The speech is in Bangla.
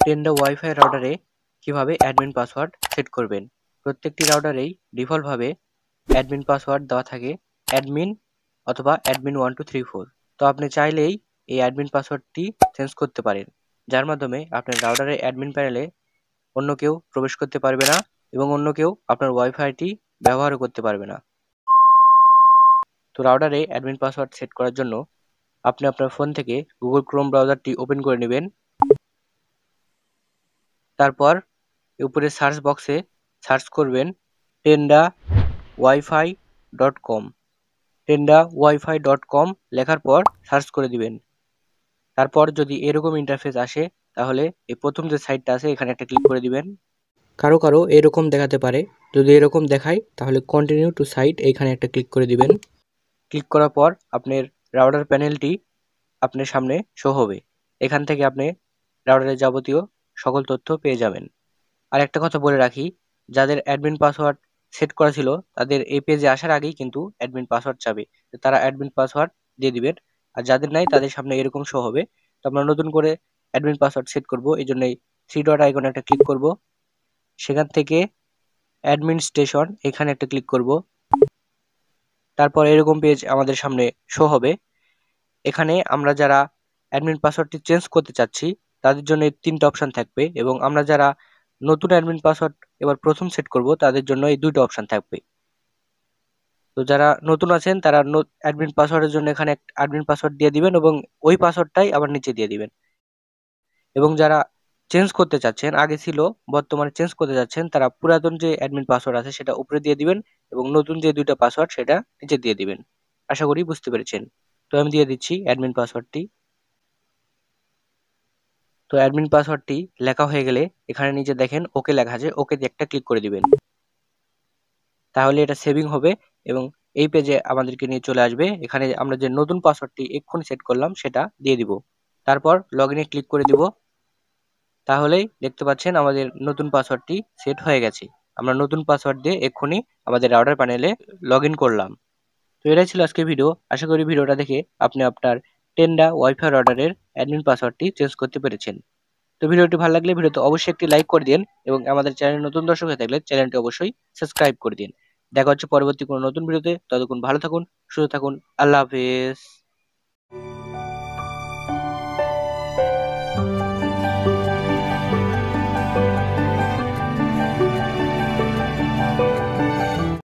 টেন্ডা ওয়াইফাই রাউটারে কিভাবে অ্যাডমিন পাসওয়ার্ড সেট করবেন। প্রত্যেকটি রাউটারেই ডিফল্টভাবে অ্যাডমিন পাসওয়ার্ড দেওয়া থাকে অ্যাডমিন অথবা অ্যাডমিন 1234। তো আপনি চাইলেই এই অ্যাডমিন পাসওয়ার্ডটি চেঞ্জ করতে পারেন, যার মাধ্যমে আপনার রাউটারের অ্যাডমিন প্যানেলে অন্য কেউ প্রবেশ করতে পারবে না এবং অন্য কেউ আপনার ওয়াইফাইটি ব্যবহারও করতে পারবে না। তো রাউটারে অ্যাডমিন পাসওয়ার্ড সেট করার জন্য আপনি আপনার ফোন থেকে গুগল ক্রোম ব্রাউজারটি ওপেন করে নেবেন। তারপর উপরে সার্চ বক্সে সার্চ করবেন tendawifi.com। tendawifi.com লেখার পর সার্চ করে দিবেন। তারপর যদি এরকম ইন্টারফেস আসে তাহলে এই প্রথম যে সাইটটা আছে এখানে একটা ক্লিক করে দিবেন। কারো কারো এরকম দেখাতে পারে, যদি এরকম দেখায় তাহলে কন্টিনিউ টু সাইট এইখানে একটা ক্লিক করে দিবেন। ক্লিক করার পর আপনার রাউটার প্যানেলটি আপনার সামনে শো হবে। এখান থেকে আপনি রাউটারের যাবতীয় সকল তথ্য পেয়ে যাবেন। আর একটা কথা বলে রাখি, যাদের অ্যাডমিন পাসওয়ার্ড সেট করা ছিল তাদের এই পেজে আসার আগেই কিন্তু অ্যাডমিন পাসওয়ার্ড চাবে, তো তারা অ্যাডমিন পাসওয়ার্ড দিয়ে দিবেন। আর যাদের নাই তাদের সামনে এরকম শো হবে। তো আমরা নতুন করে অ্যাডমিন পাসওয়ার্ড সেট করব, এই জন্য এই থ্রি ডট আইকনে একটা ক্লিক করব। সেখান থেকে অ্যাডমিনিস্ট্রেশন এখানে একটা ক্লিক করব। তারপর এরকম পেজ আমাদের সামনে শো হবে। এখানে আমরা যারা অ্যাডমিন পাসওয়ার্ডটি চেঞ্জ করতে চাচ্ছি তাদের জন্য এই তিনটা অপশন থাকবে, এবং আমরা যারা নতুন অ্যাডমিন পাসওয়ার্ড এবার প্রথম সেট করব তাদের জন্য এই দুইটা অপশন থাকবে। তো যারা নতুন আছেন তারা অ্যাডমিন পাসওয়ার্ডের জন্য এখানে অ্যাডমিন পাসওয়ার্ড দিয়ে দিবেন এবং ওই পাসওয়ার্ডটাই আবার নিচে দিয়ে দিবেন। এবং যারা চেঞ্জ করতে চাচ্ছেন, আগে ছিল বর্তমানে চেঞ্জ করতে যাচ্ছেন, তারা পুরাতন যে অ্যাডমিন পাসওয়ার্ড আছে সেটা উপরে দিয়ে দিবেন এবং নতুন যে দুইটা পাসওয়ার্ড সেটা নিচে দিয়ে দিবেন। আশা করি বুঝতে পেরেছেন। তো আমি দিয়ে দিচ্ছি অ্যাডমিন পাসওয়ার্ডটি। তো অ্যাডমিন পাসওয়ার্ডটি লেখা হয়ে গেলে এখানে নিচে দেখেন ওকে লেখা আছে, ওকে দিয়ে একটা ক্লিক করে দিবেন। তাহলে এটা সেভিং হবে এবং এই পেজে আমাদেরকে নিয়ে চলে আসবে। এখানে আমরা যে নতুন পাসওয়ার্ডটি এক্ষুনি সেট করলাম সেটা দিয়ে দিব। তারপর লগইনে ক্লিক করে দিব। তাহলেই দেখতে পাচ্ছেন আমাদের নতুন পাসওয়ার্ডটি সেট হয়ে গেছে। আমরা নতুন পাসওয়ার্ড দিয়ে এক্ষুনি আমাদের রাউটার প্যানেলে লগইন করলাম। তো এটাই ছিল আজকের ভিডিও। আশা করি ভিডিওটা দেখে আপনি আপনার টেন্ডা ওয়াইফাই রাউটারের অ্যাডমিন পাসওয়ার্ডটি চেঞ্জ করতে পেরেছেন। তো ভিডিওটি ভালো লাগলে ভিডিওতে অবশ্যই একটি লাইক করে দিন এবং আমাদের চ্যানেলে নতুন দর্শক হয়ে থাকলে চ্যানেলটি অবশ্যই সাবস্ক্রাইব করে দিন। দেখা হচ্ছে পরবর্তী কোনো নতুন ভিডিওতে। ততক্ষণ ভালো থাকুন, সুস্থ থাকুন। আল্লাহ হাফেজ।